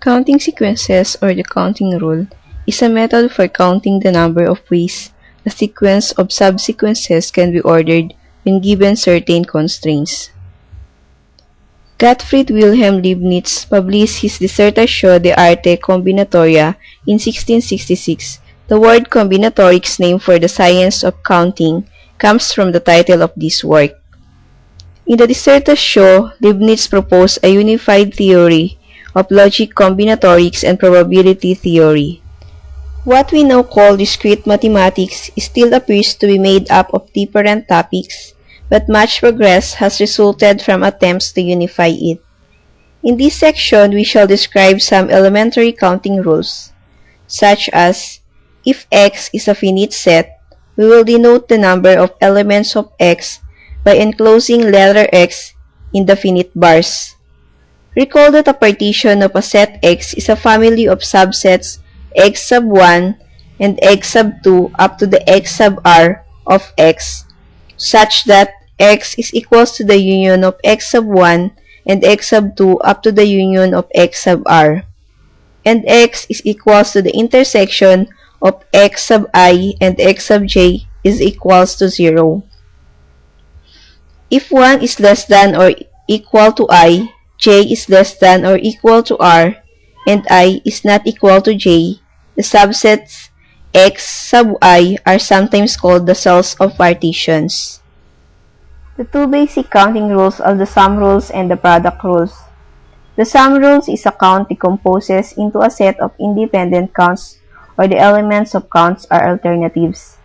Counting sequences, or the counting rule, is a method for counting the number of ways a sequence of subsequences can be ordered when given certain constraints. Gottfried Wilhelm Leibniz published his Dissertatio de Arte Combinatoria in 1666. The word combinatorics, name for the science of counting, comes from the title of this work. In the Dissertatio, Leibniz proposed a unified theory of logic combinatorics and probability theory. What we now call discrete mathematics still appears to be made up of different topics, but much progress has resulted from attempts to unify it. In this section, we shall describe some elementary counting rules, such as, if X is a finite set, we will denote the number of elements of X by enclosing letter X in the finite bars. Recall that a partition of a set X is a family of subsets X sub 1 and X sub 2 up to the X sub R of X, such that X is equals to the union of X sub 1 and X sub 2 up to the union of X sub R, and X is equals to the intersection of X sub I and X sub j is equals to 0. If 1 is less than or equal to I, j is less than or equal to R, and I is not equal to j, the subsets X sub I are sometimes called the cells of partitions. The two basic counting rules are the sum rules and the product rules. The sum rules is a count decomposes into a set of independent counts, or the elements of counts are alternatives.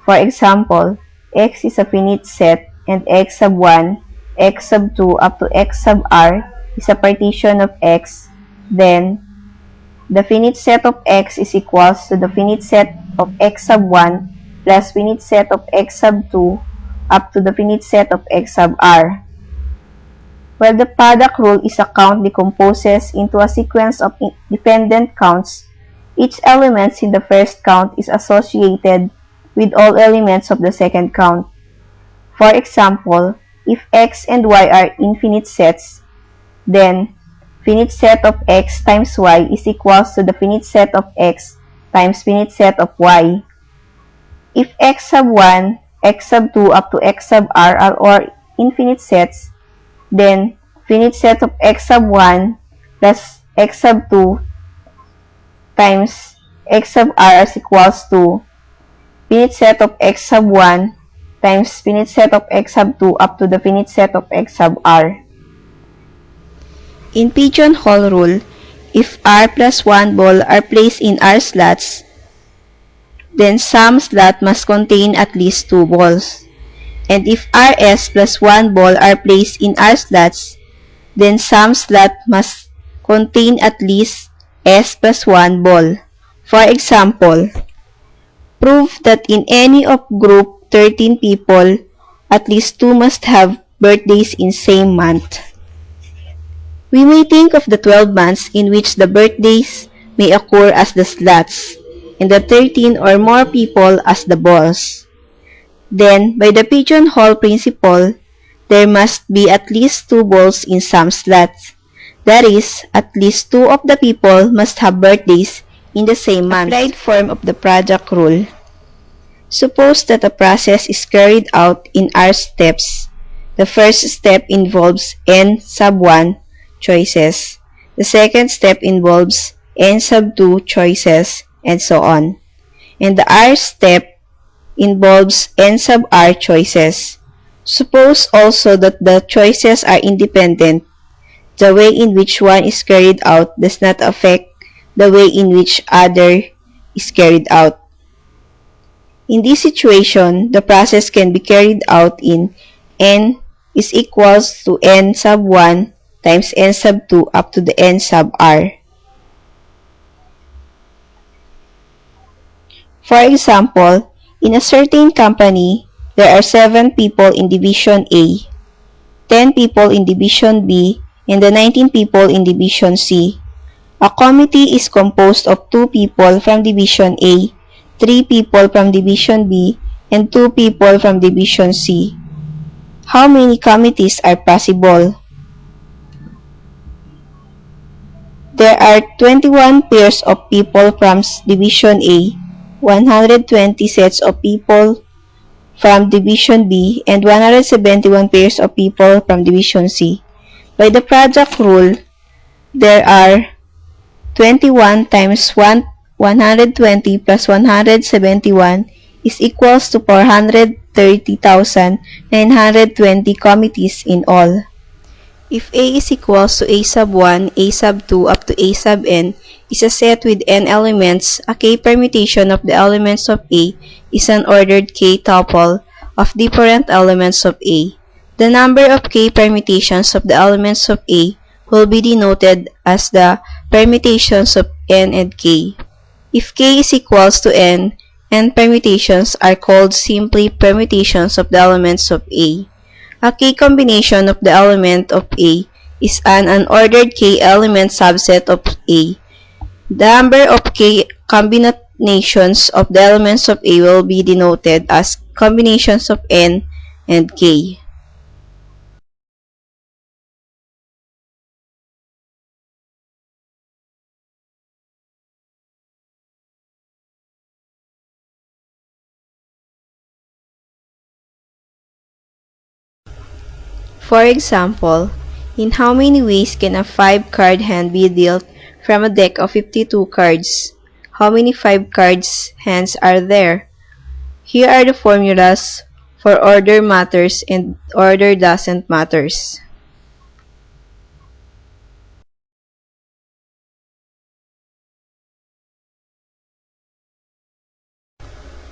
For example, X is a finite set and X sub 1, X sub 2 up to X sub R is a partition of X, then the finite set of X is equals to the finite set of X sub 1 plus finite set of X sub 2 up to the finite set of X sub R. While the product rule is a count decomposes into a sequence of dependent counts, each element in the first count is associated with all elements of the second count. For example, if X and Y are infinite sets, then finite set of X times Y is equals to the finite set of X times finite set of Y. If X sub 1, X sub 2 up to X sub R are all infinite sets, then finite set of X sub 1 plus X sub 2 times X sub R is equals to finite set of X sub 1 times finite set of X sub 2 up to the finite set of X sub R. In pigeonhole rule, if R plus 1 ball are placed in R slots, then some slot must contain at least 2 balls. And if Rs plus 1 ball are placed in R slots, then some slot must contain at least S plus 1 ball. For example, prove that in any of group 13 people, at least 2 must have birthdays in same month. We may think of the 12 months in which the birthdays may occur as the slots, and the 13 or more people as the balls. Then, by the pigeonhole principle, there must be at least 2 balls in some slots. That is, at least 2 of the people must have birthdays in the same month. Applied form of the product rule. Suppose that a process is carried out in R steps. The first step involves n sub 1 choices. The second step involves n sub 2 choices, and so on. And the R step involves n sub R choices. Suppose also that the choices are independent. The way in which one is carried out does not affect the way in which other is carried out. In this situation, the process can be carried out in n is equals to n sub 1 times n sub 2 up to the n sub R. For example, in a certain company, there are 7 people in Division A, 10 people in Division B, and the 19 people in Division C. A committee is composed of 2 people from Division A, 3 people from Division B, and 2 people from Division C. How many committees are possible? There are 21 pairs of people from Division A, 120 sets of people from Division B, and 171 pairs of people from Division C. By the product rule, there are 21 times 120 plus 171 is equals to 430,920 committees in all. If A is equals to A sub 1, A sub 2 up to A sub n is a set with n elements, a k permutation of the elements of A is an ordered k tuple of different elements of A. The number of k permutations of the elements of A will be denoted as the permutations of n and k. If k is equals to n permutations are called simply permutations of the elements of A. A k combination of the element of A is an unordered k element subset of A. The number of k combinations of the elements of A will be denoted as combinations of n and k. For example, in how many ways can a 5-card hand be dealt from a deck of 52 cards? How many 5-cards hands are there? Here are the formulas for order matters and order doesn't matters.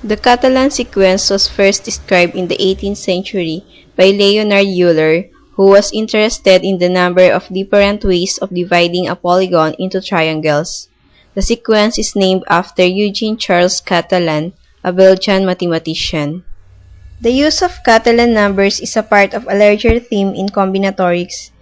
The Catalan sequence was first described in the 18th century by Leonard Euler, who was interested in the number of different ways of dividing a polygon into triangles. The sequence is named after Eugene Charles Catalan, a Belgian mathematician. The use of Catalan numbers is a part of a larger theme in combinatorics,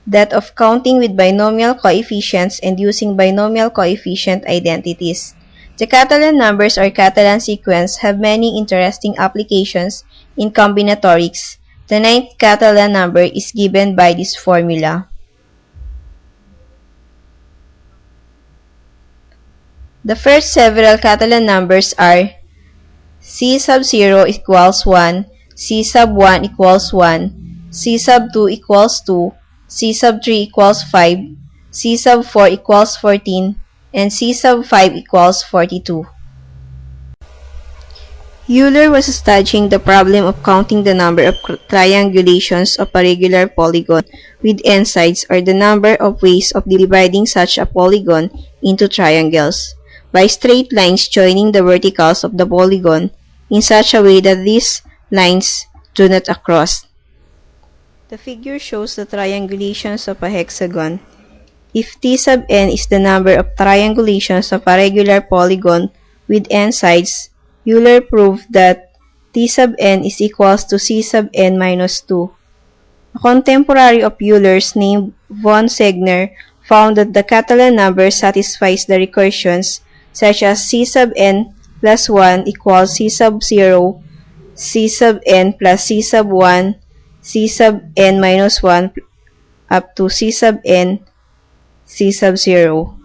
that of counting with binomial coefficients and using binomial coefficient identities. The Catalan numbers or Catalan sequence have many interesting applications in combinatorics. The 9th Catalan number is given by this formula. The first several Catalan numbers are C sub 0 equals 1, C sub 1 equals 1, C sub 2 equals 2, C sub 3 equals 5, C sub 4 equals 14, and C sub 5 equals 42. Euler was studying the problem of counting the number of triangulations of a regular polygon with n sides, or the number of ways of dividing such a polygon into triangles, by straight lines joining the verticals of the polygon in such a way that these lines do not cross. The figure shows the triangulations of a hexagon. If T sub n is the number of triangulations of a regular polygon with n sides, Euler proved that T sub n is equals to C sub n minus 2. A contemporary of Euler's named von Segner found that the Catalan number satisfies the recursions such as C sub n plus 1 equals C sub 0, C sub n plus C sub 1, C sub n minus 1 up to C sub n, C sub 0.